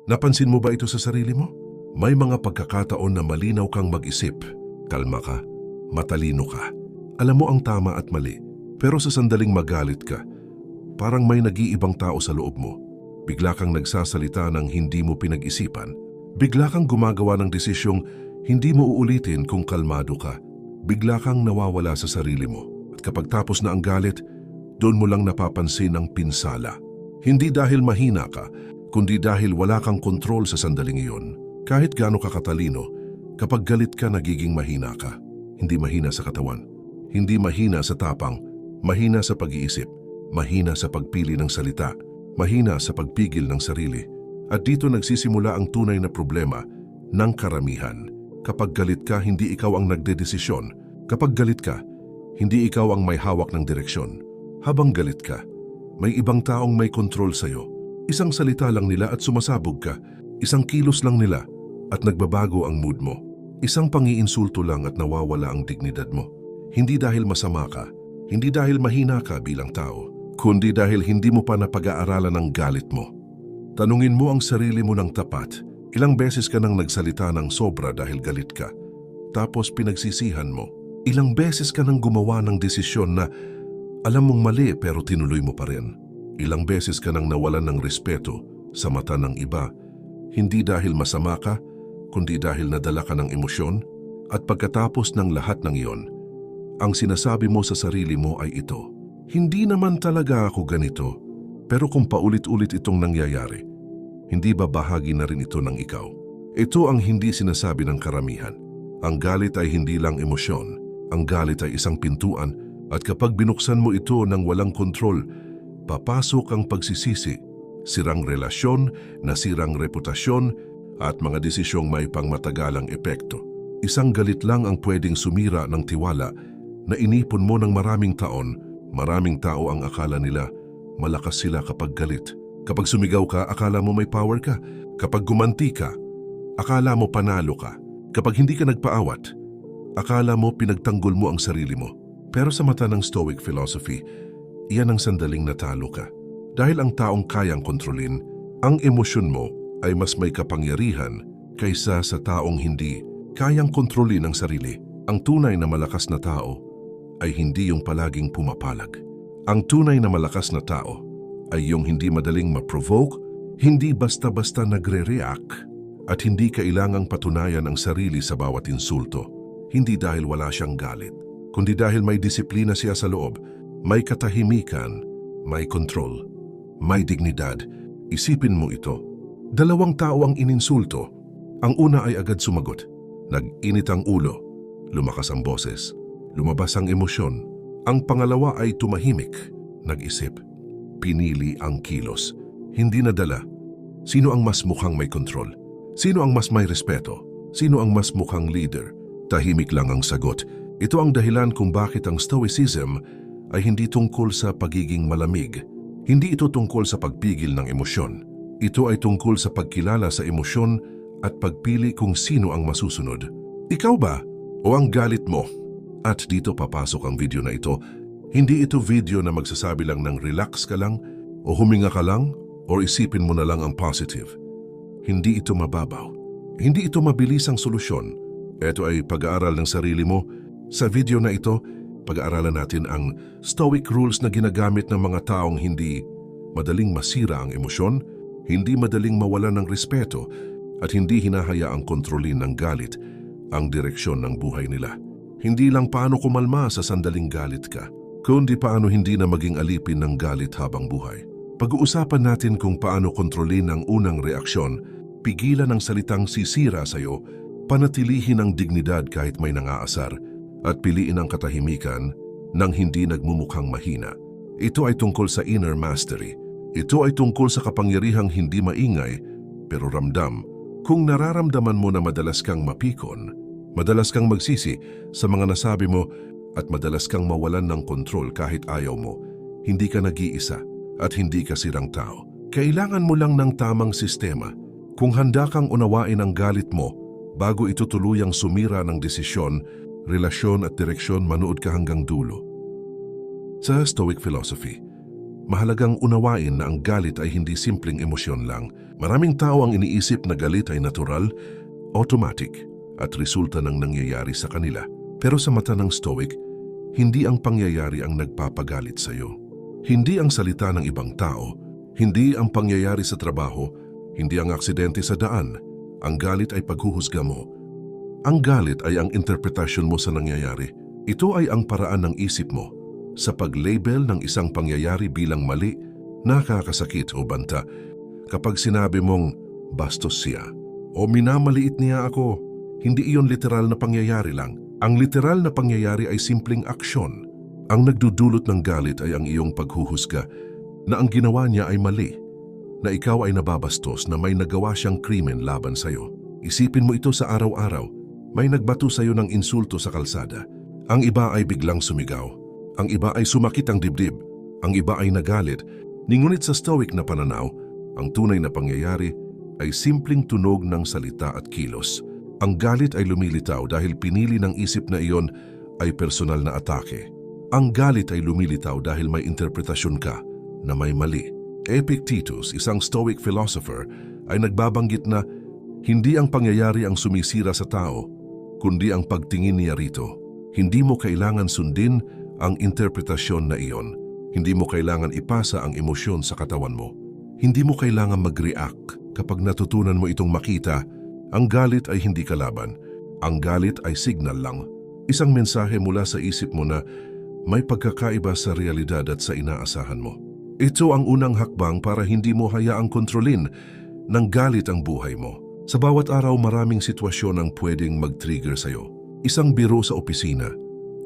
Napansin mo ba ito sa sarili mo? May mga pagkakataon na malinaw kang mag-isip, kalma ka, matalino ka. Alam mo ang tama at mali, pero sa sandaling magalit ka, parang may nag-iibang tao sa loob mo. Bigla kang nagsasalita ng hindi mo pinag-isipan. Bigla kang gumagawa ng desisyong hindi mo uulitin kung kalmado ka. Bigla kang nawawala sa sarili mo. At kapag tapos na ang galit, doon mo lang napapansin ang pinsala. Hindi dahil mahina ka, kundi dahil wala kang kontrol sa sandaling iyon. Kahit gaano ka katalino, kapag galit ka nagiging mahina ka. Hindi mahina sa katawan, hindi mahina sa tapang, mahina sa pag-iisip, mahina sa pagpili ng salita, mahina sa pagpigil ng sarili. At dito nagsisimula ang tunay na problema ng karamihan. Kapag galit ka, hindi ikaw ang nagdedesisyon. Kapag galit ka, hindi ikaw ang may hawak ng direksyon. Habang galit ka, may ibang taong may kontrol sa'yo. Isang salita lang nila at sumasabog ka. Isang kilos lang nila at nagbabago ang mood mo. Isang pangiinsulto lang at nawawala ang dignidad mo. Hindi dahil masama ka, hindi dahil mahina ka bilang tao, kundi dahil hindi mo pa napag-aaralan ang galit mo. Tanungin mo ang sarili mo ng tapat. Ilang beses ka nang nagsalita ng sobra dahil galit ka, tapos pinagsisihan mo. Ilang beses ka nang gumawa ng desisyon na alam mong mali pero tinuloy mo pa rin. Ilang beses ka nang nawalan ng respeto sa mata ng iba, hindi dahil masama ka, kundi dahil nadala ka ng emosyon. At pagkatapos ng lahat ng iyon, ang sinasabi mo sa sarili mo ay ito: hindi naman talaga ako ganito, pero kung paulit-ulit itong nangyayari, hindi ba bahagi na rin ito ng ikaw? Ito ang hindi sinasabi ng karamihan. Ang galit ay hindi lang emosyon. Ang galit ay isang pintuan, at kapag binuksan mo ito ng walang kontrol, papasok ang pagsisisi, sirang relasyon, nasirang reputasyon, at mga desisyong may pangmatagalang epekto. Isang galit lang ang pwedeng sumira ng tiwala na inipon mo ng maraming taon. Maraming tao ang akala nila malakas sila kapag galit. Kapag sumigaw ka, akala mo may power ka. Kapag gumanti ka, akala mo panalo ka. Kapag hindi ka nagpaawat, akala mo pinagtanggol mo ang sarili mo. Pero sa mata ng Stoic philosophy, iyan ang sandaling natalo ka. Dahil ang taong kayang kontrolin, ang emosyon mo ay mas may kapangyarihan kaysa sa taong hindi kayang kontrolin ang sarili. Ang tunay na malakas na tao ay hindi yung palaging pumapalag. Ang tunay na malakas na tao ay yung hindi madaling ma-provoke, hindi basta-basta nagre-react, at hindi kailangang patunayan ang sarili sa bawat insulto. Hindi dahil wala siyang galit, kundi dahil may disiplina siya sa loob, may katahimikan, may control, may dignidad. Isipin mo ito. Dalawang tao ang ininsulto. Ang una ay agad sumagot. Nag-init ang ulo, lumakas ang boses, lumabas ang emosyon. Ang pangalawa ay tumahimik, nag-isip, pinili ang kilos, hindi nadala. Sino ang mas mukhang may kontrol? Sino ang mas may respeto? Sino ang mas mukhang leader? Tahimik lang ang sagot. Ito ang dahilan kung bakit ang Stoicism ay hindi tungkol sa pagiging malamig. Hindi ito tungkol sa pagpigil ng emosyon. Ito ay tungkol sa pagkilala sa emosyon at pagpili kung sino ang masusunod. Ikaw ba o ang galit mo? At dito papasok ang video na ito. Hindi ito video na magsasabi lang ng relax ka lang o huminga ka lang o isipin mo na lang ang positive. Hindi ito mababaw. Hindi ito mabilis ang solusyon. Ito ay pag-aaral ng sarili mo. Sa video na ito, pag-aaralan natin ang Stoic rules na ginagamit ng mga taong hindi madaling masira ang emosyon, hindi madaling mawalan ng respeto, at hindi hinahayaang kontrolin ng galit ang direksyon ng buhay nila. Hindi lang paano kumalma sa sandaling galit ka, kundi paano hindi na maging alipin ng galit habang buhay. Pag-uusapan natin kung paano kontrolin ang unang reaksyon, pigilan ang salitang sisira sa'yo, panatilihin ang dignidad kahit may nangaasar, at piliin ang katahimikan nang hindi nagmumukhang mahina. Ito ay tungkol sa inner mastery. Ito ay tungkol sa kapangyarihang hindi maingay pero ramdam. Kung nararamdaman mo na madalas kang mapikon, madalas kang magsisi sa mga nasabi mo, at madalas kang mawalan ng kontrol kahit ayaw mo, hindi ka nag-iisa at hindi ka sirang tao. Kailangan mo lang ng tamang sistema. Kung handa kang unawain ang galit mo bago ito tuluyang sumira ng desisyon, relasyon at direksyon, manood ka hanggang dulo. Sa Stoic philosophy, mahalagang unawain na ang galit ay hindi simpleng emosyon lang. Maraming tao ang iniisip na galit ay natural, automatic, at resulta ng nangyayari sa kanila. Pero sa mata ng Stoic, hindi ang pangyayari ang nagpapagalit sa iyo. Hindi ang salita ng ibang tao, hindi ang pangyayari sa trabaho, hindi ang aksidente sa daan. Ang galit ay paghuhusga mo. Ang galit ay ang interpretasyon mo sa nangyayari. Ito ay ang paraan ng isip mo sa pag-label ng isang pangyayari bilang mali, nakakasakit o banta. Kapag sinabi mong bastos siya o minamaliit niya ako, hindi iyon literal na pangyayari lang. Ang literal na pangyayari ay simpleng aksyon. Ang nagdudulot ng galit ay ang iyong paghuhusga na ang ginawa niya ay mali, na ikaw ay nababastos na may nagawa siyang krimen laban sa iyo. Isipin mo ito sa araw-araw. May nagbato sa iyo ng insulto sa kalsada. Ang iba ay biglang sumigaw. Ang iba ay sumakit ang dibdib. Ang iba ay nagalit. Ngunit sa Stoic na pananaw, ang tunay na pangyayari ay simpleng tunog ng salita at kilos. Ang galit ay lumilitaw dahil pinili ng isip na iyon ay personal na atake. Ang galit ay lumilitaw dahil may interpretasyon ka na may mali. Epictetus, isang Stoic philosopher, ay nagbabanggit na hindi ang pangyayari ang sumisira sa tao, kundi ang pagtingin niya rito. Hindi mo kailangan sundin ang interpretasyon na iyon. Hindi mo kailangan ipasa ang emosyon sa katawan mo. Hindi mo kailangan mag-react kapag natutunan mo itong makita. Ang galit ay hindi kalaban. Ang galit ay signal lang. Isang mensahe mula sa isip mo na may pagkakaiba sa realidad at sa inaasahan mo. Ito ang unang hakbang para hindi mo hayaang kontrolin ng galit ang buhay mo. Sa bawat araw maraming sitwasyon ang pwedeng mag-trigger sa'yo. Isang biro sa opisina,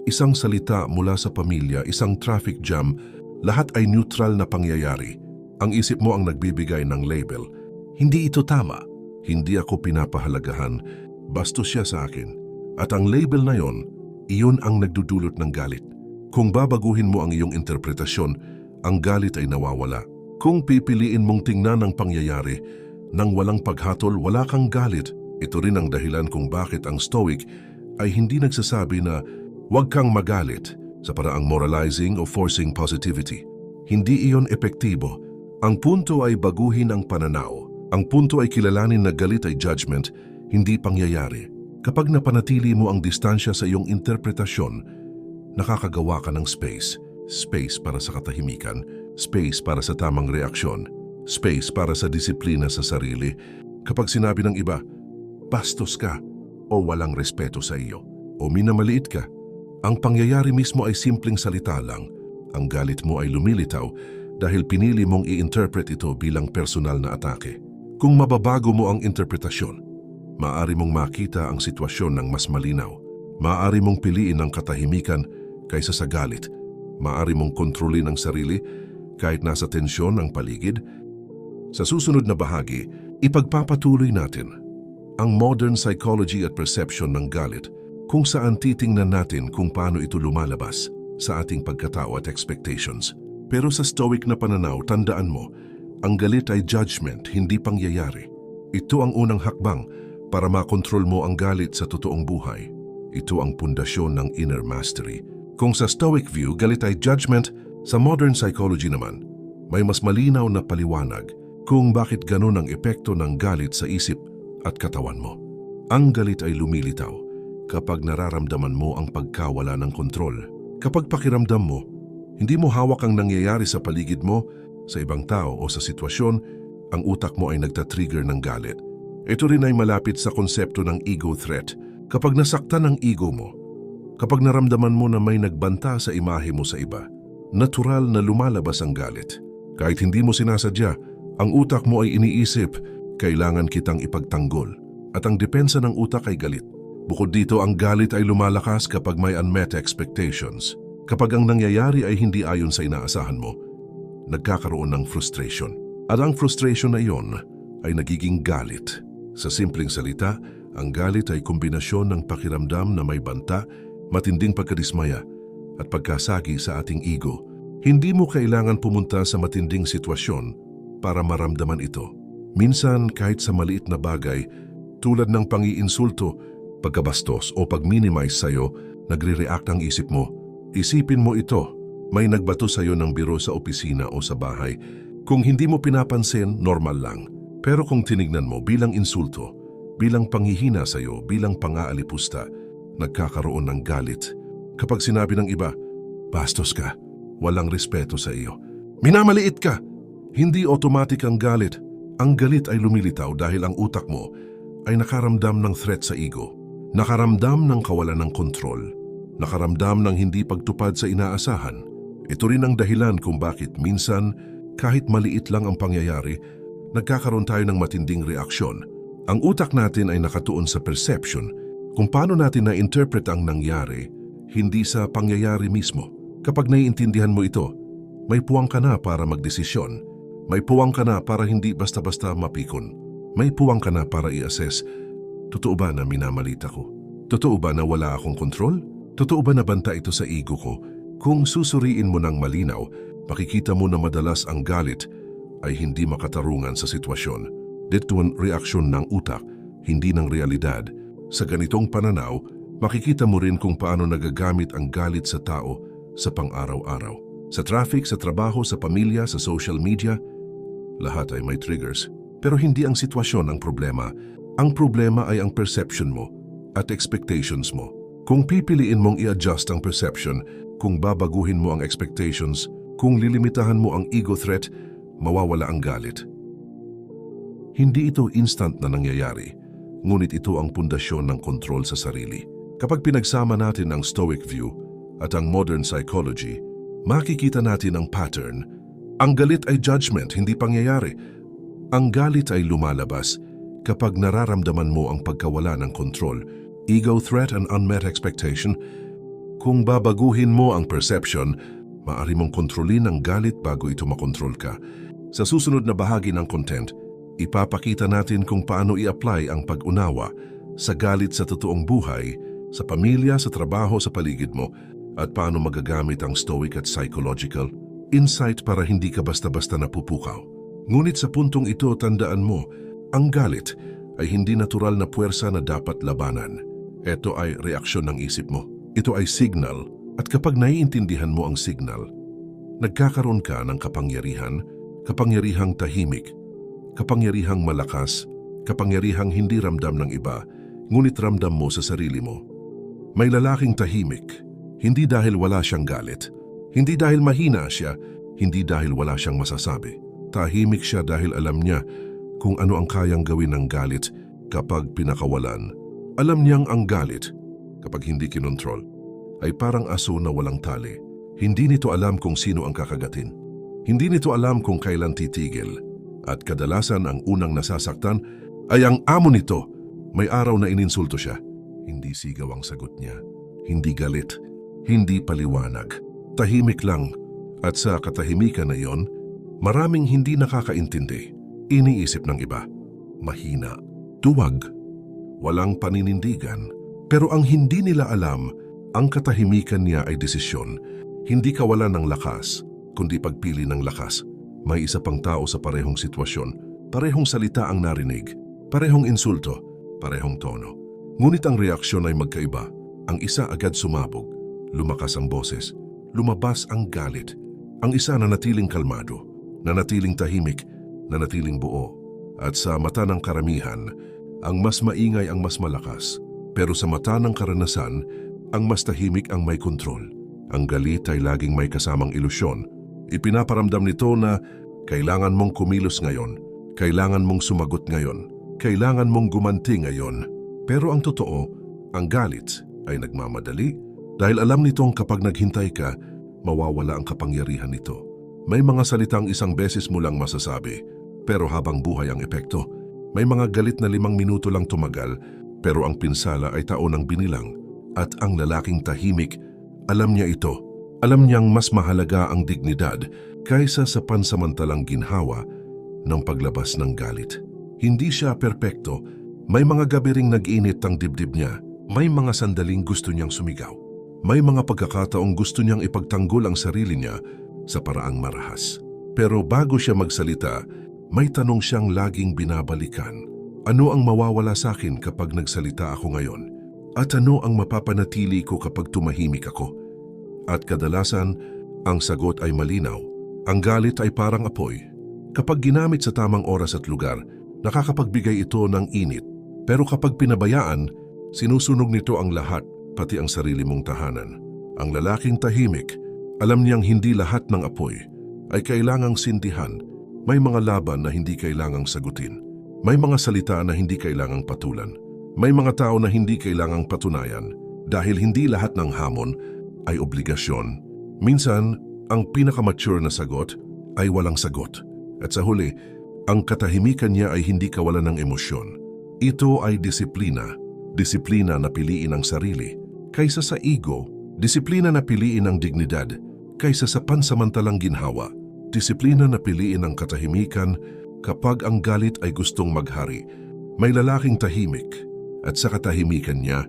isang salita mula sa pamilya, isang traffic jam, lahat ay neutral na pangyayari. Ang isip mo ang nagbibigay ng label. Hindi ito tama. Hindi ako pinapahalagahan. Bastos siya sa akin. At ang label na iyon ang nagdudulot ng galit. Kung babaguhin mo ang iyong interpretasyon, ang galit ay nawawala. Kung pipiliin mong tingnan ang pangyayari nang walang paghatol, wala kang galit. Ito rin ang dahilan kung bakit ang Stoic ay hindi nagsasabi na huwag kang magalit sa paraang moralizing o forcing positivity. Hindi iyon epektibo. Ang punto ay baguhin ang pananaw. Ang punto ay kilalanin na galit ay judgment, hindi pangyayari. Kapag napanatili mo ang distansya sa iyong interpretasyon, nakakagawa ka ng space. Space para sa katahimikan, space para sa tamang reaksyon, space para sa disiplina sa sarili. Kapag sinabi ng iba, bastos ka, o walang respeto sa iyo, o minamaliit ka, ang pangyayari mismo ay simpleng salita lang. Ang galit mo ay lumilitaw dahil pinili mong i-interpret ito bilang personal na atake. Kung mababago mo ang interpretasyon, maaari mong makita ang sitwasyon ng mas malinaw. Maaari mong piliin ang katahimikan kaysa sa galit. Maaari mong kontrolin ang sarili kahit nasa tensyon ang paligid. Sa susunod na bahagi, ipagpapatuloy natin ang modern psychology at perception ng galit, kung saan titingnan natin kung paano ito lumalabas sa ating pagkatao at expectations. Pero sa Stoic na pananaw, tandaan mo, ang galit ay judgment, hindi pangyayari. Ito ang unang hakbang para makontrol mo ang galit sa totoong buhay. Ito ang pundasyon ng inner mastery. Kung sa Stoic view, galit ay judgment, sa modern psychology naman, may mas malinaw na paliwanag kung bakit ganun ang epekto ng galit sa isip at katawan mo. Ang galit ay lumilitaw kapag nararamdaman mo ang pagkawala ng kontrol. Kapag pakiramdam mo, hindi mo hawak ang nangyayari sa paligid mo, sa ibang tao o sa sitwasyon, ang utak mo ay nagtatrigger ng galit. Ito rin ay malapit sa konsepto ng ego threat. Kapag nasaktan ang ego mo, kapag naramdaman mo na may nagbanta sa imahe mo sa iba, natural na lumalabas ang galit. Kahit hindi mo sinasadya, ang utak mo ay iniisip, kailangan kitang ipagtanggol. At ang depensa ng utak ay galit. Bukod dito, ang galit ay lumalakas kapag may unmet expectations. Kapag ang nangyayari ay hindi ayon sa inaasahan mo, nagkakaroon ng frustration. At ang frustration na iyon ay nagiging galit. Sa simpleng salita, ang galit ay kombinasyon ng pakiramdam na may banta, matinding pagkadismaya, at pagkasagi sa ating ego. Hindi mo kailangan pumunta sa matinding sitwasyon para maramdaman ito. Minsan, kahit sa maliit na bagay, tulad ng pang-iinsulto, pagkabastos o pag-minimize sa'yo, nagre-react ang isip mo. Isipin mo ito, may nagbato sa'yo ng biro sa opisina o sa bahay. Kung hindi mo pinapansin, normal lang. Pero kung tinignan mo bilang insulto, bilang panghihina sa'yo, bilang pang-aalipusta, nagkakaroon ng galit. Kapag sinabi ng iba, bastos ka, walang respeto sa iyo, minamaliit ka, hindi automatic ang galit. Ang galit ay lumilitaw dahil ang utak mo ay nakaramdam ng threat sa ego, nakaramdam ng kawalan ng kontrol, nakaramdam ng hindi pagtupad sa inaasahan. Ito rin ang dahilan kung bakit minsan, kahit maliit lang ang pangyayari, nagkakaroon tayo ng matinding reaksyon. Ang utak natin ay nakatuon sa perception, kung paano natin na-interpret ang nangyari, hindi sa pangyayari mismo. Kapag naiintindihan mo ito, may puwang ka na para magdesisyon. May puwang ka na para hindi basta-basta mapikon. May puwang ka na para i-assess, totoo ba na minamalita ko? Totoo ba na wala akong kontrol? Totoo ba na banta ito sa ego ko? Kung susuriin mo ng malinaw, makikita mo na madalas ang galit ay hindi makatarungan sa sitwasyon. Dito ang reaksyon ng utak, hindi ng realidad. Sa ganitong pananaw, makikita mo rin kung paano nagagamit ang galit sa tao sa pang-araw-araw. Sa traffic, sa trabaho, sa pamilya, sa social media, lahat ay may triggers. Pero hindi ang sitwasyon ang problema. Ang problema ay ang perception mo at expectations mo. Kung pipiliin mong i-adjust ang perception, kung babaguhin mo ang expectations, kung lilimitahan mo ang ego threat, mawawala ang galit. Hindi ito instant na nangyayari, ngunit ito ang pundasyon ng kontrol sa sarili. Kapag pinagsama natin ang Stoic view at ang modern psychology, makikita natin ang pattern. Ang galit ay judgment, hindi pangyayari. Ang galit ay lumalabas kapag nararamdaman mo ang pagkawala ng kontrol, ego threat and unmet expectation. Kung babaguhin mo ang perception, maaari mong kontrolin ang galit bago ito makontrol ka. Sa susunod na bahagi ng content, ipapakita natin kung paano i-apply ang pag-unawa sa galit sa totoong buhay, sa pamilya, sa trabaho, sa paligid mo, at paano magagamit ang stoic at psychological insight para hindi ka basta-basta napupukaw. Ngunit sa puntong ito, tandaan mo, ang galit ay hindi natural na puwersa na dapat labanan. Ito ay reaksyon ng isip mo. Ito ay signal, at kapag naiintindihan mo ang signal, nagkakaroon ka ng kapangyarihan, kapangyarihang tahimik, kapangyarihang malakas, kapangyarihang hindi ramdam ng iba, ngunit ramdam mo sa sarili mo. May lalaking tahimik, hindi dahil wala siyang galit, hindi dahil mahina siya, hindi dahil wala siyang masasabi. Tahimik siya dahil alam niya kung ano ang kayang gawin ng galit kapag pinakawalan. Alam niyang ang galit, kapag hindi kinontrol, ay parang aso na walang tali. Hindi nito alam kung sino ang kakagatin. Hindi nito alam kung kailan titigil. At kadalasan ang unang nasasaktan ay ang amo nito. May araw na ininsulto siya. Hindi sigaw ang sagot niya. Hindi galit. Hindi paliwanag. Tahimik lang. At sa katahimikan na iyon, maraming hindi nakakaintindi. Iniisip ng iba. Mahina. Tuwag. Walang paninindigan. Pero ang hindi nila alam, ang katahimikan niya ay desisyon. Hindi kawalan ng lakas, kundi pagpili ng lakas. May isa pang tao sa parehong sitwasyon, parehong salita ang narinig, parehong insulto, parehong tono. Ngunit ang reaksyon ay magkaiba. Ang isa agad sumabog, lumakas ang boses, lumabas ang galit. Ang isa nanatiling kalmado, nanatiling tahimik, nanatiling buo. At sa mata ng karamihan, ang mas maingay ang mas malakas. Pero sa mata ng karanasan, ang mas tahimik ang may kontrol. Ang galit ay laging may kasamang ilusyon. Ipinaparamdam nito na kailangan mong kumilos ngayon, kailangan mong sumagot ngayon, kailangan mong gumanti ngayon. Pero ang totoo, ang galit ay nagmamadali dahil alam nitong kapag naghintay ka, mawawala ang kapangyarihan nito. May mga salitang isang beses mo lang masasabi, pero habang buhay ang epekto. May mga galit na 5 minuto lang tumagal, pero ang pinsala ay taon ang binilang. At ang lalaking tahimik, alam niya ito. Alam niyang mas mahalaga ang dignidad kaysa sa pansamantalang ginhawa ng paglabas ng galit. Hindi siya perpekto. May mga gabi ring nag-init ang dibdib niya. May mga sandaling gusto niyang sumigaw. May mga pagkakataong gusto niyang ipagtanggol ang sarili niya sa paraang marahas. Pero bago siya magsalita, may tanong siyang laging binabalikan. Ano ang mawawala sa akin kapag nagsalita ako ngayon? At ano ang mapapanatili ko kapag tumahimik ako? At kadalasan, ang sagot ay malinaw. Ang galit ay parang apoy. Kapag ginamit sa tamang oras at lugar, Nakakapagbigay ito ng init. Pero kapag pinabayaan, sinusunog nito ang lahat, pati ang sarili mong tahanan. Ang lalaking tahimik, alam niyang hindi lahat ng apoy ay kailangang sindihan. May mga laban na hindi kailangang sagutin. May mga salita na hindi kailangang patulan. May mga tao na hindi kailangang patunayan dahil hindi lahat ng hamon ay obligasyon. Minsan, ang pinakamature na sagot ay walang sagot. At sa huli, ang katahimikan niya ay hindi kawalan ng emosyon. Ito ay disiplina. Disiplina na piliin ang sarili kaysa sa ego. Disiplina na piliin ang dignidad kaysa sa pansamantalang ginhawa. Disiplina na piliin ang katahimikan kapag ang galit ay gustong maghari. May lalaking tahimik at sa katahimikan niya,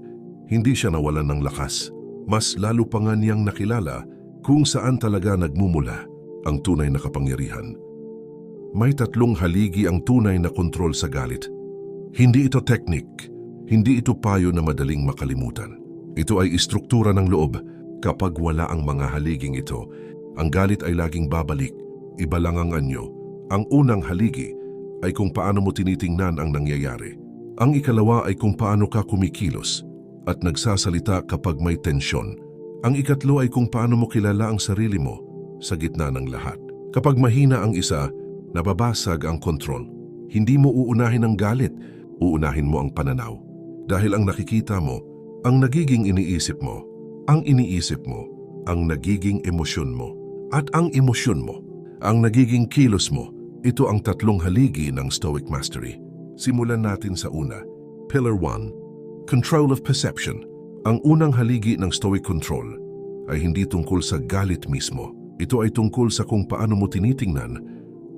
hindi siya nawalan ng lakas. Mas lalo pa nga niyang nakilala kung saan talaga nagmumula ang tunay na kapangyarihan. May tatlong haligi ang tunay na kontrol sa galit. Hindi ito teknik, hindi ito payo na madaling makalimutan. Ito ay istruktura ng loob. Kapag wala ang mga haliging ito, ang galit ay laging babalik. Iba lang ang anyo. Ang unang haligi ay kung paano mo tinitingnan ang nangyayari. Ang ikalawa ay kung paano ka kumikilos at nagsasalita kapag may tensyon. Ang ikatlo ay kung paano mo kilala ang sarili mo sa gitna ng lahat. Kapag mahina ang isa, nababasag ang kontrol. Hindi mo uunahin ang galit, uunahin mo ang pananaw. Dahil ang nakikita mo, ang nagiging iniisip mo, ang iniisip mo, ang nagiging emosyon mo, at ang emosyon mo, ang nagiging kilos mo. Ito ang tatlong haligi ng Stoic Mastery. Simulan natin sa una. Pillar 1. Control of Perception. Ang unang haligi ng Stoic Control ay hindi tungkol sa galit mismo. Ito ay tungkol sa kung paano mo tinitingnan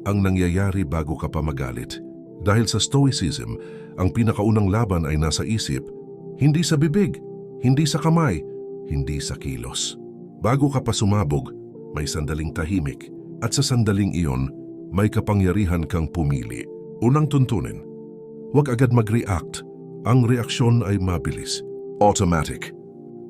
ang nangyayari bago ka pa magalit. Dahil sa Stoicism, ang pinakaunang laban ay nasa isip, hindi sa bibig, hindi sa kamay, hindi sa kilos. Bago ka pa sumabog, may sandaling tahimik at sa sandaling iyon, may kapangyarihan kang pumili. Unang tuntunin, huwag agad mag-react. Ang reaksyon ay mabilis. Automatic.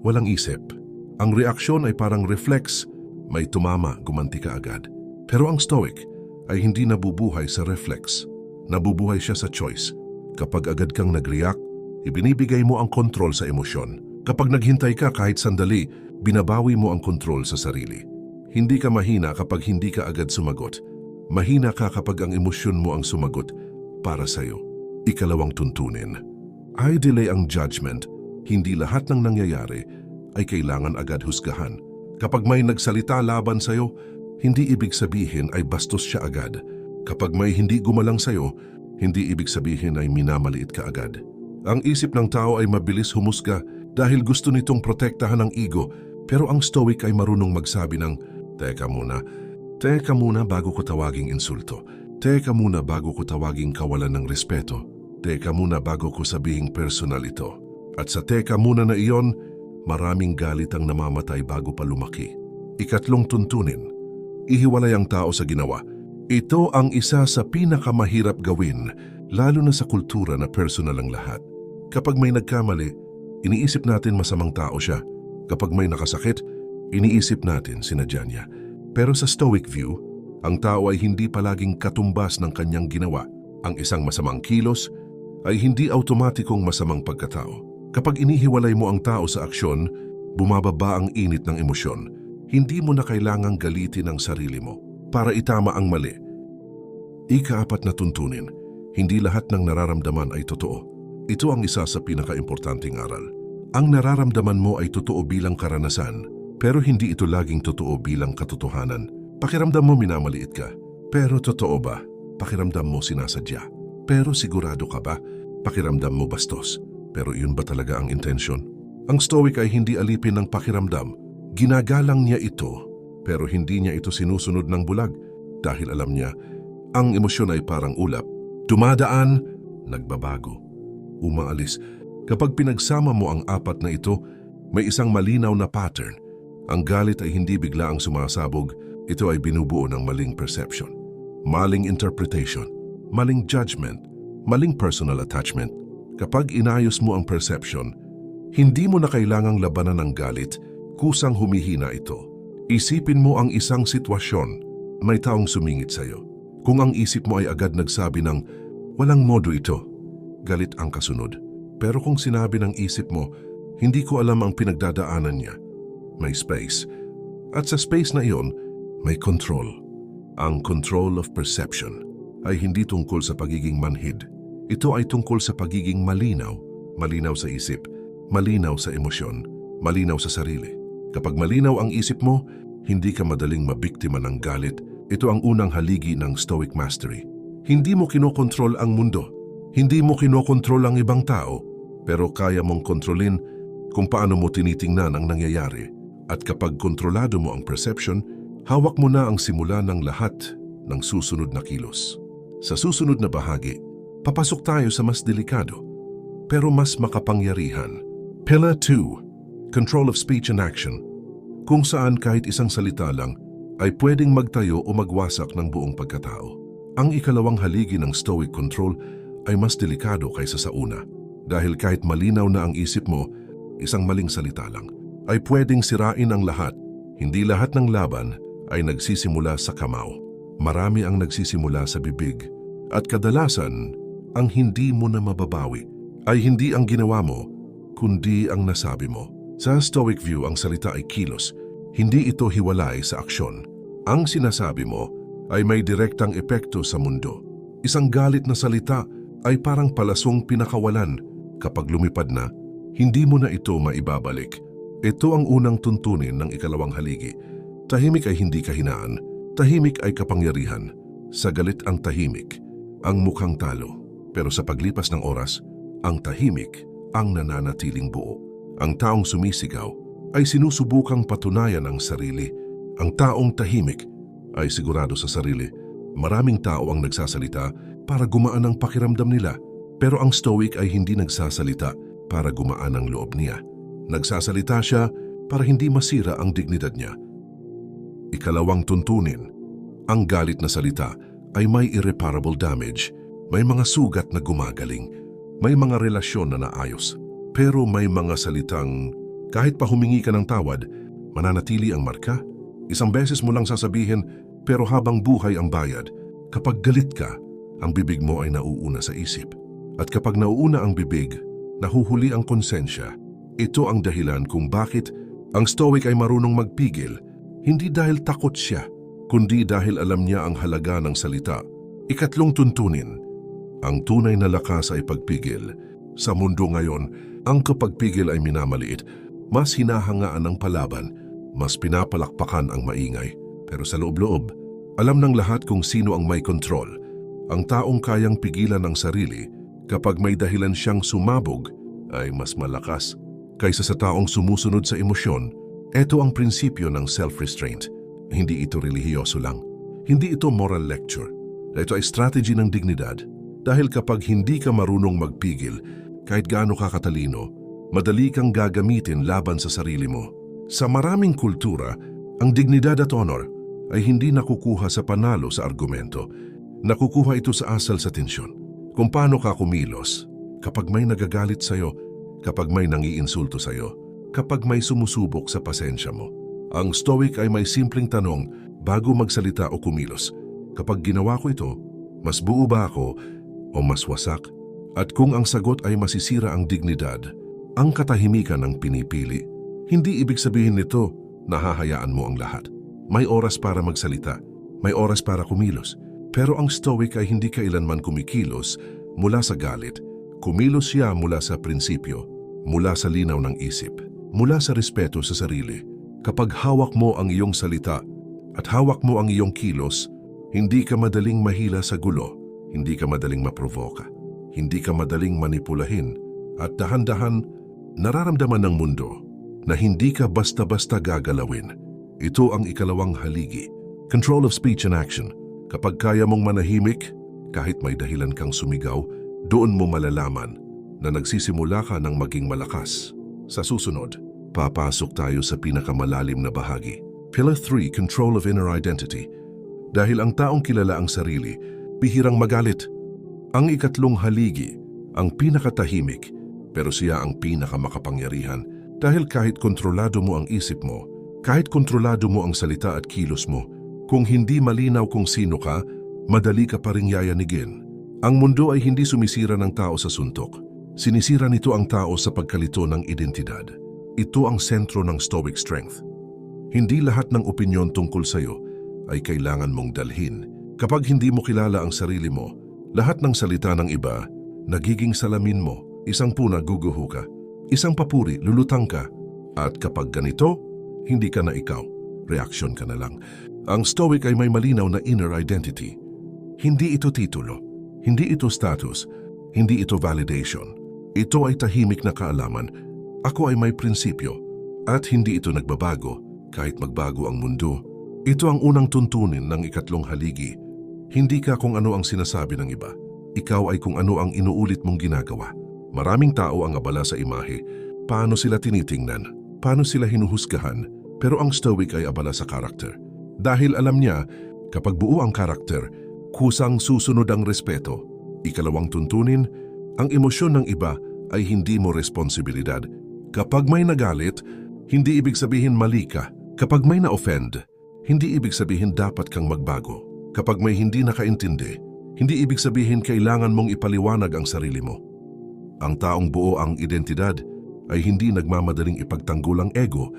Walang isip. Ang reaksyon ay parang reflex. May tumama, gumanti ka agad. Pero ang Stoic ay hindi nabubuhay sa reflex. Nabubuhay siya sa choice. Kapag agad kang nag-react, ibinibigay mo ang kontrol sa emosyon. Kapag naghintay ka kahit sandali, binabawi mo ang kontrol sa sarili. Hindi ka mahina kapag hindi ka agad sumagot. Mahina ka kapag ang emosyon mo ang sumagot para sa'yo. Ikalawang tuntunin. I delay ang judgment. Hindi lahat ng nangyayari ay kailangan agad husgahan. Kapag may nagsalita laban sa'yo, hindi ibig sabihin ay bastos siya agad. Kapag may hindi gumalang sa'yo, hindi ibig sabihin ay minamaliit ka agad. Ang isip ng tao ay mabilis humusga dahil gusto nitong protektahan ang ego, pero ang Stoic ay marunong magsabi ng, Teka muna bago ko tawaging insulto. Teka muna bago ko tawaging kawalan ng respeto. Teka muna bago ko sabihing personal ito. At sa teka muna na iyon, maraming galit ang namamatay bago pa lumaki. Ikatlong tuntunin, ihiwalay ang tao sa ginawa. Ito ang isa sa pinakamahirap gawin, lalo na sa kultura na personal ang lahat. Kapag may nagkamali, iniisip natin masamang tao siya. Kapag may nakasakit, iniisip natin sinadya niya. Pero sa Stoic view, ang tao ay hindi palaging katumbas ng kanyang ginawa. Ang isang masamang kilos ay hindi automatikong masamang pagkatao. Kapag inihiwalay mo ang tao sa aksyon, bumababa ang init ng emosyon. Hindi mo na kailangang galitin ang sarili mo para itama ang mali. Ika-4 na tuntunin, hindi lahat ng nararamdaman ay totoo. Ito ang isa sa pinaka-importanting aral. Ang nararamdaman mo ay totoo bilang karanasan, pero hindi ito laging totoo bilang katotohanan. Pakiramdam mo minamaliit ka, pero totoo ba? Pakiramdam mo sinasadya, pero sigurado ka ba? Pakiramdam mo bastos, pero iyon ba talaga ang intensyon? Ang Stoic ay hindi alipin ng pakiramdam. Ginagalang niya ito, pero hindi niya ito sinusunod ng bulag dahil alam niya, ang emosyon ay parang ulap. Dumadaan, nagbabago, umaalis. Kapag pinagsama mo ang 4 na ito, may isang malinaw na pattern. Ang galit ay hindi bigla ang sumasabog, ito ay binubuo ng maling perception, maling interpretation, maling judgment, maling personal attachment. Kapag inayos mo ang perception, hindi mo na kailangang labanan ng galit, kusang humihina ito. Isipin mo ang isang sitwasyon, may taong sumingit sa'yo. Kung ang isip mo ay agad nagsabi ng, Walang modo ito. Galit ang kasunod. Pero kung sinabi ng isip mo, hindi ko alam ang pinagdadaanan niya. May space. At sa space na iyon, may control. Ang control of perception ay hindi tungkol sa pagiging manhid. Ito ay tungkol sa pagiging malinaw. Malinaw sa isip, malinaw sa emosyon, malinaw sa sarili. Kapag malinaw ang isip mo, hindi ka madaling mabiktima ng galit. Ito ang unang haligi ng Stoic Mastery. Hindi mo kinokontrol ang mundo. Hindi mo kinokontrol ang ibang tao. Pero kaya mong kontrolin kung paano mo tinitingnan ang nangyayari. At kapag kontrolado mo ang perception, hawak mo na ang simula ng lahat ng susunod na kilos. Sa susunod na bahagi, papasok tayo sa mas delikado, pero mas makapangyarihan. Pillar 2, Control of Speech and Action, kung saan kahit isang salita lang ay pwedeng magtayo o magwasak ng buong pagkatao. Ang ikalawang haligi ng Stoic Control ay mas delikado kaysa sa una, dahil kahit malinaw na ang isip mo, isang maling salita lang ay pwedeng sirain ang lahat. Hindi lahat ng laban ay nagsisimula sa kamao. Marami ang nagsisimula sa bibig. At kadalasan, ang hindi mo na mababawi ay hindi ang ginawa mo, kundi ang nasabi mo. Sa Stoic view, ang salita ay kilos. Hindi ito hiwalay sa aksyon. Ang sinasabi mo ay may direktang epekto sa mundo. Isang galit na salita ay parang palasong pinakawalan. Kapag lumipad na, hindi mo na ito maibabalik. Ito ang unang tuntunin ng ikalawang haligi. Tahimik ay hindi kahinaan. Tahimik ay kapangyarihan. Sa galit ang tahimik, ang mukhang talo. Pero sa paglipas ng oras, ang tahimik ang nananatiling buo. Ang taong sumisigaw ay sinusubukang patunayan ang sarili. Ang taong tahimik ay sigurado sa sarili. Maraming tao ang nagsasalita para gumaan ang pakiramdam nila. Pero ang Stoic ay hindi nagsasalita para gumaan ang loob niya. Nagsasalita siya para hindi masira ang dignidad niya. Ikalawang tuntunin, ang galit na salita ay may irreparable damage. May mga sugat na gumagaling. May mga relasyon na naayos. Pero may mga salitang kahit pa humingi ka ng tawad, mananatili ang marka. Isang beses mo lang sasabihin, pero habang buhay ang bayad. Kapag galit ka, ang bibig mo ay nauuna sa isip. At kapag nauuna ang bibig, nahuhuli ang konsensya. Ito ang dahilan kung bakit ang Stoic ay marunong magpigil, hindi dahil takot siya, kundi dahil alam niya ang halaga ng salita. Ikatlong tuntunin, ang tunay na lakas ay pagpigil. Sa mundo ngayon, ang kapagpigil ay minamaliit, mas hinahangaan ang palaban, mas pinapalakpakan ang maingay. Pero sa loob-loob, alam ng lahat kung sino ang may kontrol. Ang taong kayang pigilan ang sarili kapag may dahilan siyang sumabog ay mas malakas kaysa sa taong sumusunod sa emosyon. Ito ang prinsipyo ng self-restraint. Hindi ito relihiyoso lang. Hindi ito moral lecture. Ito ay strategy ng dignidad. Dahil kapag hindi ka marunong magpigil, kahit gaano ka katalino, madali kang gagamitin laban sa sarili mo. Sa maraming kultura, ang dignidad at honor ay hindi nakukuha sa panalo sa argumento. Nakukuha ito sa asal sa tensyon. Kung paano ka kumilos kapag may nagagalit sa'yo, kapag may nangiinsulto sa'yo, kapag may sumusubok sa pasensya mo. Ang Stoic ay may simpleng tanong bago magsalita o kumilos. Kapag ginawa ko ito, mas buo ba ako o mas wasak? At kung ang sagot ay masisira ang dignidad, ang katahimikan ang pinipili. Hindi ibig sabihin nito na hahayaan mo ang lahat. May oras para magsalita, may oras para kumilos. Pero ang Stoic ay hindi kailanman kumikilos mula sa galit. Kumilos siya mula sa prinsipyo, mula sa linaw ng isip, mula sa respeto sa sarili. Kapag hawak mo ang iyong salita at hawak mo ang iyong kilos, hindi ka madaling mahila sa gulo, hindi ka madaling maprovoka, hindi ka madaling manipulahin, at dahan-dahan nararamdaman ng mundo na hindi ka basta-basta gagalawin. Ito ang ikalawang haligi, control of speech and action. Kapag kaya mong manahimik, kahit may dahilan kang sumigaw, doon mo malalaman na nagsisimula ka ng maging malakas. Sa susunod, papasok tayo sa pinakamalalim na bahagi. Pillar 3, Control of Inner Identity. Dahil ang taong kilala ang sarili, bihirang magalit. Ang ikatlong haligi, ang pinakatahimik, pero siya ang pinakamakapangyarihan. Dahil kahit kontrolado mo ang isip mo, kahit kontrolado mo ang salita at kilos mo, kung hindi malinaw kung sino ka, madali ka pa ring yayanigin. Ang mundo ay hindi sumisira ng tao sa suntok. Sinisira nito ang tao sa pagkalito ng identidad. Ito ang sentro ng Stoic strength. Hindi lahat ng opinyon tungkol sa'yo ay kailangan mong dalhin. Kapag hindi mo kilala ang sarili mo, lahat ng salita ng iba, nagiging salamin mo. Isang puna, guguho ka. Isang papuri, lulutang ka. At kapag ganito, hindi ka na ikaw. Reaksyon ka na lang. Ang Stoic ay may malinaw na inner identity. Hindi ito titulo. Hindi ito status. Hindi ito validation. Ito ay tahimik na kaalaman. Ako ay may prinsipyo. At hindi ito nagbabago kahit magbago ang mundo. Ito ang unang tuntunin ng ikatlong haligi. Hindi ka kung ano ang sinasabi ng iba. Ikaw ay kung ano ang inuulit mong ginagawa. Maraming tao ang abala sa imahe. Paano sila tinitingnan? Paano sila hinuhusgahan? Pero ang Stoic ay abala sa karakter. Dahil alam niya, kapag buo ang karakter, kusang susunod ang respeto. Ikalawang tuntunin, ang emosyon ng iba ay hindi mo responsibilidad. Kapag may nagalit, hindi ibig sabihin mali ka. Kapag may na-offend, hindi ibig sabihin dapat kang magbago. Kapag may hindi nakaintindi, hindi ibig sabihin kailangan mong ipaliwanag ang sarili mo. Ang taong buo ang identidad ay hindi nagmamadaling ipagtanggol ang ego.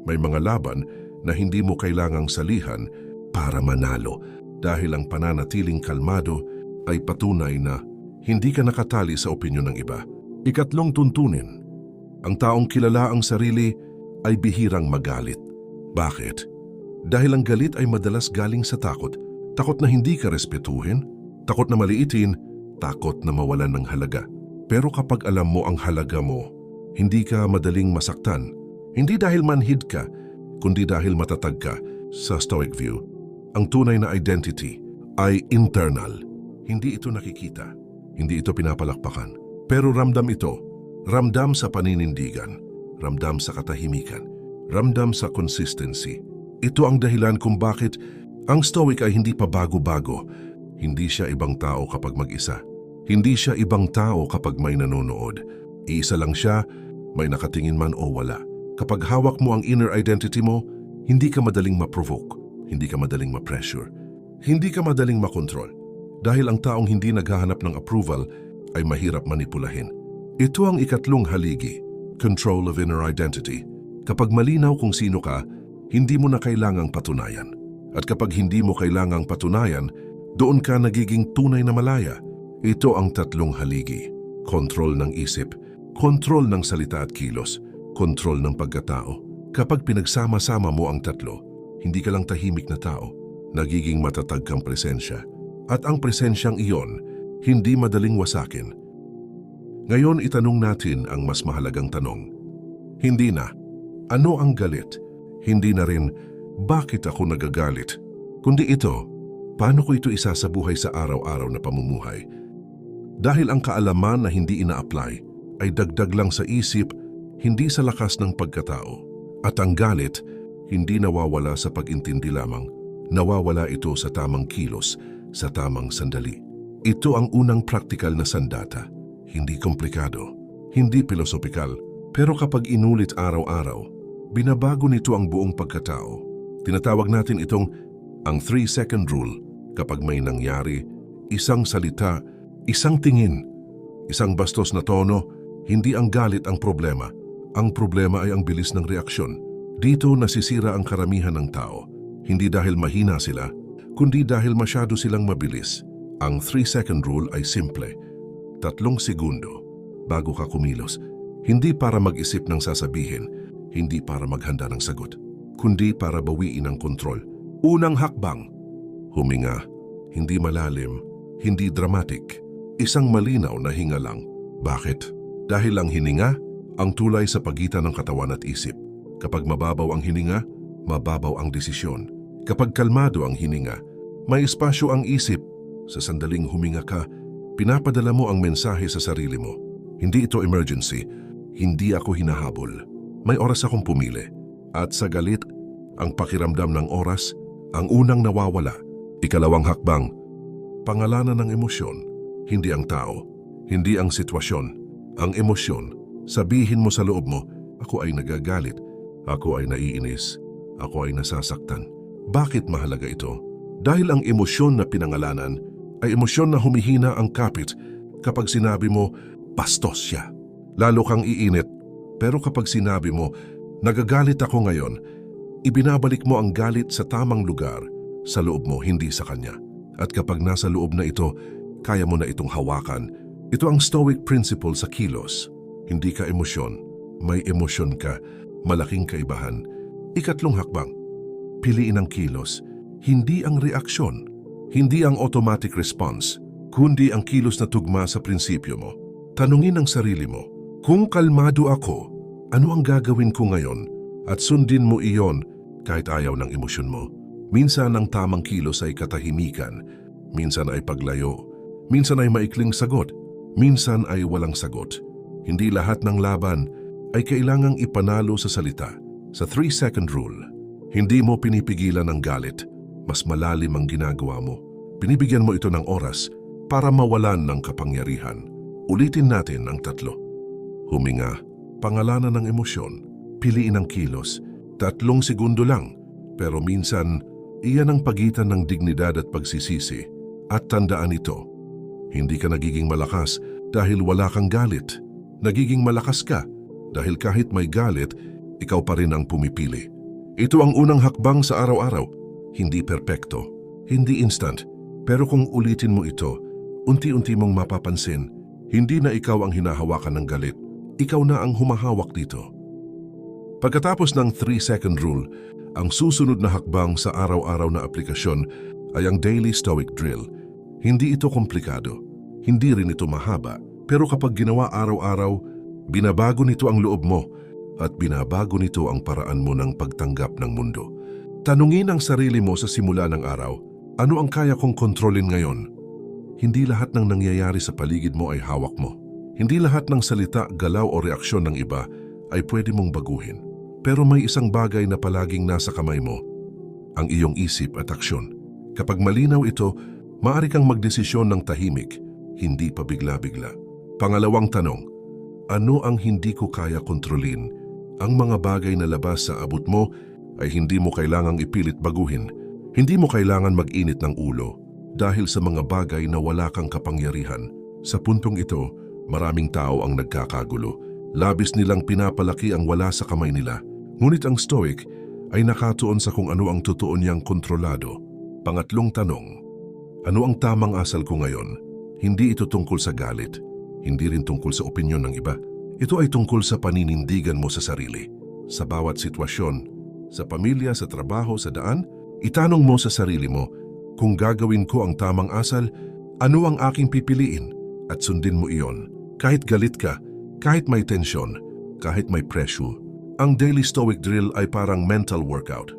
May mga laban na hindi mo kailangang salihan para manalo. Dahil ang pananatiling kalmado ay patunay na hindi ka nakatali sa opinyon ng iba. Ikatlong tuntunin, ang taong kilala ang sarili ay bihirang magalit. Bakit? Dahil ang galit ay madalas galing sa takot. Takot na hindi ka respetuhin, takot na maliitin, takot na mawalan ng halaga. Pero kapag alam mo ang halaga mo, hindi ka madaling masaktan. Hindi dahil manhid ka, kundi dahil matatag ka. Sa Stoic view, ang tunay na identity ay internal. Hindi ito nakikita, hindi ito pinapalakpakan. Pero ramdam ito, ramdam sa paninindigan, ramdam sa katahimikan, ramdam sa consistency. Ito ang dahilan kung bakit ang Stoic ay hindi pa bago-bago. Hindi siya ibang tao kapag mag-isa. Hindi siya ibang tao kapag may nanonood. Iisa lang siya, may nakatingin man o wala. Kapag hawak mo ang inner identity mo, hindi ka madaling ma-provoke, hindi ka madaling ma-pressure, hindi ka madaling makontrol. Dahil ang taong hindi naghahanap ng approval ay mahirap manipulahin. Ito ang ikatlong haligi, control of inner identity. Kapag malinaw kung sino ka, hindi mo na kailangang patunayan. At kapag hindi mo kailangang patunayan, doon ka nagiging tunay na malaya. Ito ang tatlong haligi, control ng isip, control ng salita at kilos, control ng pagkatao. Kapag pinagsama-sama mo ang tatlo, hindi ka lang tahimik na tao, nagiging matatag kang presensya. At ang presensyang iyon, hindi madaling wasakin. Ngayon itanong natin ang mas mahalagang tanong. Hindi na, ano ang galit? Hindi na rin, bakit ako nagagalit? Kundi ito, paano ko ito isasabuhay sa araw-araw na pamumuhay? Dahil ang kaalaman na hindi ina-apply ay dagdag lang sa isip, hindi sa lakas ng pagkatao. At ang galit, hindi nawawala sa pag-intindi lamang. Nawawala ito sa tamang kilos, sa tamang sandali. Ito ang unang praktikal na sandata. Hindi komplikado, hindi pilosopikal. Pero kapag inulit araw-araw, binabago nito ang buong pagkatao. Tinatawag natin itong ang 3-second rule. Kapag may nangyari, isang salita, isang tingin, isang bastos na tono, hindi ang galit ang problema. Ang problema ay ang bilis ng reaksyon. Dito nasisira ang karamihan ng tao. Hindi dahil mahina sila, kundi dahil masyado silang mabilis. Ang 3-second rule ay simple. 3 segundo bago ka kumilos. Hindi para mag-isip ng sasabihin, hindi para maghanda ng sagot, kundi para bawiin ang kontrol. Unang hakbang, huminga. Hindi malalim, hindi dramatic. Isang malinaw na hinga lang. Bakit? Dahil ang hininga, ang tulay sa pagitan ng katawan at isip. Kapag mababaw ang hininga, mababaw ang desisyon. Kapag kalmado ang hininga, may espasyo ang isip. Sa sandaling huminga ka, pinapadala mo ang mensahe sa sarili mo. Hindi ito emergency, hindi ako hinahabol. May oras akong pumili. At sa galit, ang pakiramdam ng oras, ang unang nawawala. Ikalawang hakbang, pangalanan ng emosyon, hindi ang tao, hindi ang sitwasyon, ang emosyon. Sabihin mo sa loob mo, ako ay nagagalit, ako ay naiinis, ako ay nasasaktan. Bakit mahalaga ito? Dahil ang emosyon na pinangalanan ay emosyon na humihina ang kapit kapag sinabi mo, bastos siya. Lalo kang iinit, pero kapag sinabi mo, nagagalit ako ngayon, ibinabalik mo ang galit sa tamang lugar, sa loob mo, hindi sa kanya. At kapag nasa loob na ito, kaya mo na itong hawakan. Ito ang Stoic principle sa kilos. Hindi ka emosyon, may emosyon ka, malaking kaibahan. Ikatlong hakbang, piliin ang kilos, hindi ang reaksyon, hindi ang automatic response, kundi ang kilos na tugma sa prinsipyo mo. Tanungin ang sarili mo, kung kalmado ako, ano ang gagawin ko ngayon? At sundin mo iyon kahit ayaw ng emosyon mo. Minsan ang tamang kilos ay katahimikan, minsan ay paglayo, minsan ay maikling sagot, minsan ay walang sagot. Hindi lahat ng laban ay kailangang ipanalo sa salita. Sa 3-second rule, hindi mo pinipigilan ang galit, mas malalim ang ginagawa mo. Binibigyan mo ito ng oras para mawalan ng kapangyarihan. Ulitin natin ang 3. Huminga, pangalanan ng emosyon, piliin ang kilos. 3 segundo lang, pero minsan, iyan ang pagitan ng dignidad at pagsisisi. At tandaan ito, hindi ka nagiging malakas dahil wala kang galit. Nagiging malakas ka dahil kahit may galit, ikaw pa rin ang pumipili. Ito ang unang hakbang sa araw-araw. Hindi perpekto, hindi instant, pero kung ulitin mo ito, unti-unti mong mapapansin, hindi na ikaw ang hinahawakan ng galit, ikaw na ang humahawak dito. Pagkatapos ng 3-second rule, ang susunod na hakbang sa araw-araw na aplikasyon ay ang Daily Stoic Drill. Hindi ito komplikado, hindi rin ito mahaba, pero kapag ginawa araw-araw, binabago nito ang loob mo at binabago nito ang paraan mo ng pagtanggap ng mundo. Tanungin ang sarili mo sa simula ng araw, ano ang kaya kong kontrolin ngayon? Hindi lahat ng nangyayari sa paligid mo ay hawak mo. Hindi lahat ng salita, galaw o reaksyon ng iba ay pwede mong baguhin. Pero may isang bagay na palaging nasa kamay mo, ang iyong isip at aksyon. Kapag malinaw ito, maaari kang magdesisyon ng tahimik, hindi pa bigla-bigla. Pangalawang tanong, ano ang hindi ko kaya kontrolin? Ang mga bagay na labas sa abot mo ay hindi mo kailangang ipilit baguhin. Hindi mo kailangan mag-init ng ulo dahil sa mga bagay na wala kang kapangyarihan. Sa puntong ito, maraming tao ang nagkakagulo. Labis nilang pinapalaki ang wala sa kamay nila. Ngunit ang Stoic ay nakatuon sa kung ano ang totoo niyang kontrolado. Pangatlong tanong, ano ang tamang asal ko ngayon? Hindi ito tungkol sa galit. Hindi rin tungkol sa opinyon ng iba. Ito ay tungkol sa paninindigan mo sa sarili. Sa bawat sitwasyon, sa pamilya, sa trabaho, sa daan, itanong mo sa sarili mo, kung gagawin ko ang tamang asal, ano ang aking pipiliin? At sundin mo iyon. Kahit galit ka, kahit may tensyon, kahit may pressure. Ang Daily Stoic Drill ay parang mental workout.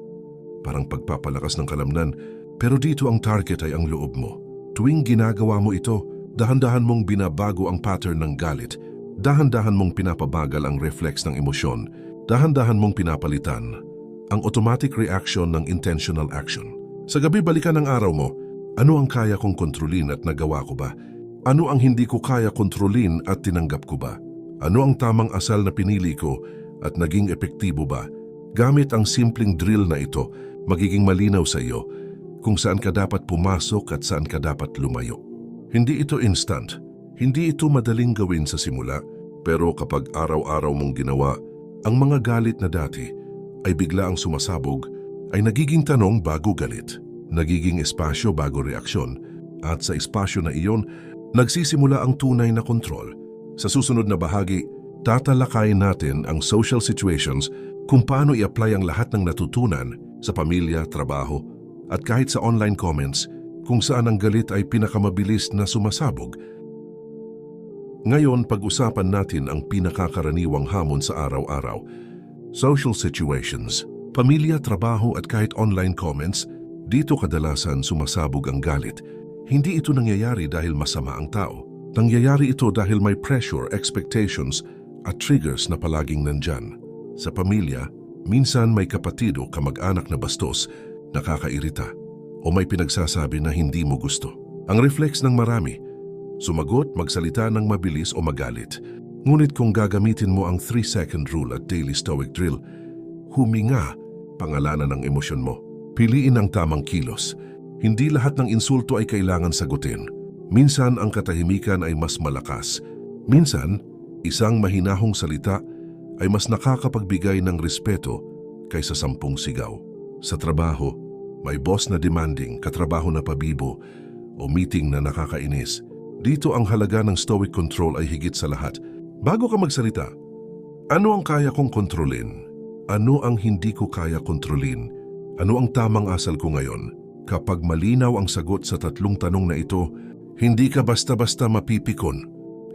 Parang pagpapalakas ng kalamnan, pero dito ang target ay ang loob mo. Tuwing ginagawa mo ito, dahan-dahan mong binabago ang pattern ng galit. Dahan-dahan mong pinapabagal ang reflex ng emosyon. Dahan-dahan mong pinapalitan ang automatic reaction ng intentional action. Sa gabi balikan ng araw mo, ano ang kaya kong kontrolin at nagawa ko ba? Ano ang hindi ko kaya kontrolin at tinanggap ko ba? Ano ang tamang asal na pinili ko at naging epektibo ba? Gamit ang simpleng drill na ito, magiging malinaw sa iyo kung saan ka dapat pumasok at saan ka dapat lumayo. Hindi ito instant, hindi ito madaling gawin sa simula, pero kapag araw-araw mong ginawa, ang mga galit na dati ay bigla ang sumasabog, ay nagiging tanong bago galit, nagiging espasyo bago reaksyon, at sa espasyo na iyon, nagsisimula ang tunay na kontrol. Sa susunod na bahagi, tatalakayin natin ang social situations kung paano i-apply ang lahat ng natutunan sa pamilya, trabaho, at kahit sa online comments kung saan ang galit ay pinakamabilis na sumasabog. Ngayon, pag-usapan natin ang pinakakaraniwang hamon sa araw-araw. Social situations, pamilya, trabaho at kahit online comments, dito kadalasan sumasabog ang galit. Hindi ito nangyayari dahil masama ang tao. Nangyayari ito dahil may pressure, expectations at triggers na palaging nandyan. Sa pamilya, minsan may kapatid o kamag-anak na bastos, nakakairita, o may pinagsasabi na hindi mo gusto. Ang reflex ng marami, sumagot, magsalita ng mabilis o magalit. Ngunit kung gagamitin mo ang 3-second rule at Daily Stoic Drill, huminga, pangalanan ng emosyon mo. Piliin ang tamang kilos. Hindi lahat ng insulto ay kailangan sagutin. Minsan ang katahimikan ay mas malakas. Minsan, isang mahinahong salita ay mas nakakapagbigay ng respeto kaysa 10 sigaw. Sa trabaho, may boss na demanding, katrabaho na pabibo, o meeting na nakakainis. Dito ang halaga ng stoic control ay higit sa lahat. Bago ka magsalita, ano ang kaya kong kontrolin? Ano ang hindi ko kaya kontrolin? Ano ang tamang asal ko ngayon? Kapag malinaw ang sagot sa 3 tanong na ito, hindi ka basta-basta mapipikon.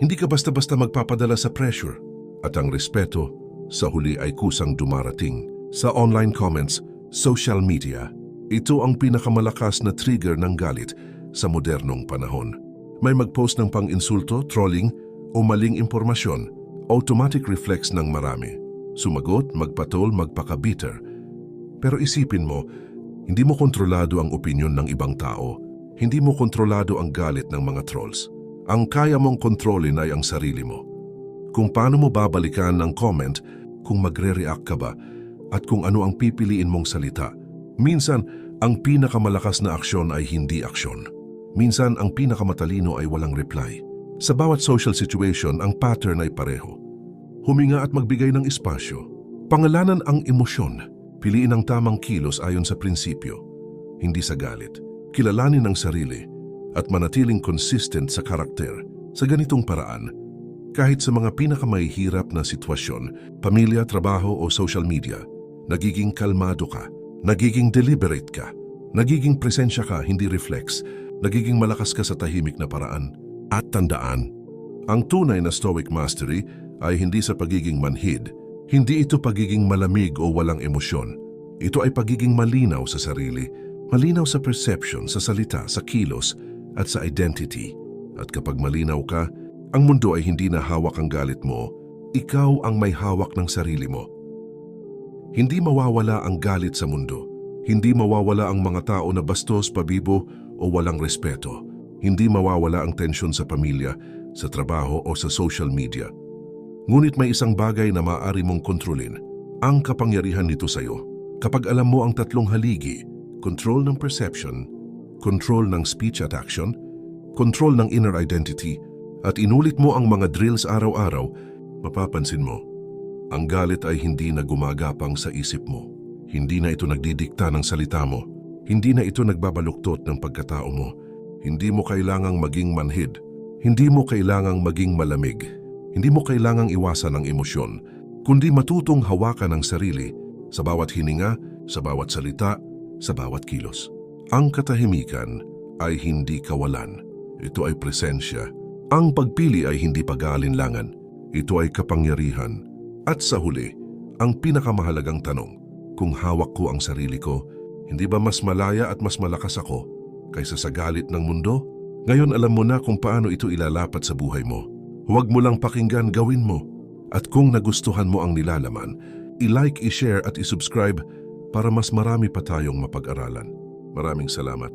Hindi ka basta-basta magpapadala sa pressure. At ang respeto, sa huli ay kusang dumarating. Sa online comments, social media, ito ang pinakamalakas na trigger ng galit sa modernong panahon. May mag-post ng pang-insulto, trolling, o maling impormasyon, automatic reflex ng marami. Sumagot, magpatol, magpaka-bitter. Pero isipin mo, hindi mo kontrolado ang opinyon ng ibang tao. Hindi mo kontrolado ang galit ng mga trolls. Ang kaya mong kontrolin ay ang sarili mo. Kung paano mo babalikan ang comment, kung magre-react ka ba, at kung ano ang pipiliin mong salita. Minsan, ang pinakamalakas na aksyon ay hindi aksyon. Minsan, ang pinakamatalino ay walang reply. Sa bawat social situation, ang pattern ay pareho. Huminga at magbigay ng espasyo. Pangalanan ang emosyon. Piliin ang tamang kilos ayon sa prinsipyo, hindi sa galit. Kilalanin ang sarili at manatiling consistent sa karakter. Sa ganitong paraan, kahit sa mga pinakamahihirap na sitwasyon, pamilya, trabaho o social media, nagiging kalmado ka, nagiging deliberate ka, nagiging presensya ka, hindi reflex, nagiging malakas ka sa tahimik na paraan. At tandaan, ang tunay na stoic mastery ay hindi sa pagiging manhid. Hindi ito pagiging malamig o walang emosyon. Ito ay pagiging malinaw sa sarili, malinaw sa perception, sa salita, sa kilos, at sa identity. At kapag malinaw ka, ang mundo ay hindi na hawak ang galit mo, ikaw ang may hawak ng sarili mo. Hindi mawawala ang galit sa mundo. Hindi mawawala ang mga tao na bastos, pabibo, o walang respeto. Hindi mawawala ang tensyon sa pamilya, sa trabaho o sa social media. Ngunit may isang bagay na maaari mong kontrolin, ang kapangyarihan nito sa iyo. Kapag alam mo ang 3 haligi, control ng perception, control ng speech at action, control ng inner identity, at inulit mo ang mga drills araw-araw, mapapansin mo, ang galit ay hindi na gumagapang sa isip mo. Hindi na ito nagdidikta ng salita mo. Hindi na ito nagbabaluktot ng pagkatao mo. Hindi mo kailangang maging manhid. Hindi mo kailangang maging malamig. Hindi mo kailangang iwasan ang emosyon, kundi matutong hawakan ang sarili sa bawat hininga, sa bawat salita, sa bawat kilos. Ang katahimikan ay hindi kawalan. Ito ay presensya. Ang pagpili ay hindi pag-aalinlangan. Ito ay kapangyarihan. At sa huli, ang pinakamahalagang tanong, kung hawak ko ang sarili ko, hindi ba mas malaya at mas malakas ako kaysa sa galit ng mundo? Ngayon alam mo na kung paano ito ilalapat sa buhay mo. Huwag mo lang pakinggan, gawin mo. At kung nagustuhan mo ang nilalaman, i-like, i-share at i-subscribe para mas marami pa tayong mapag-aralan. Maraming salamat.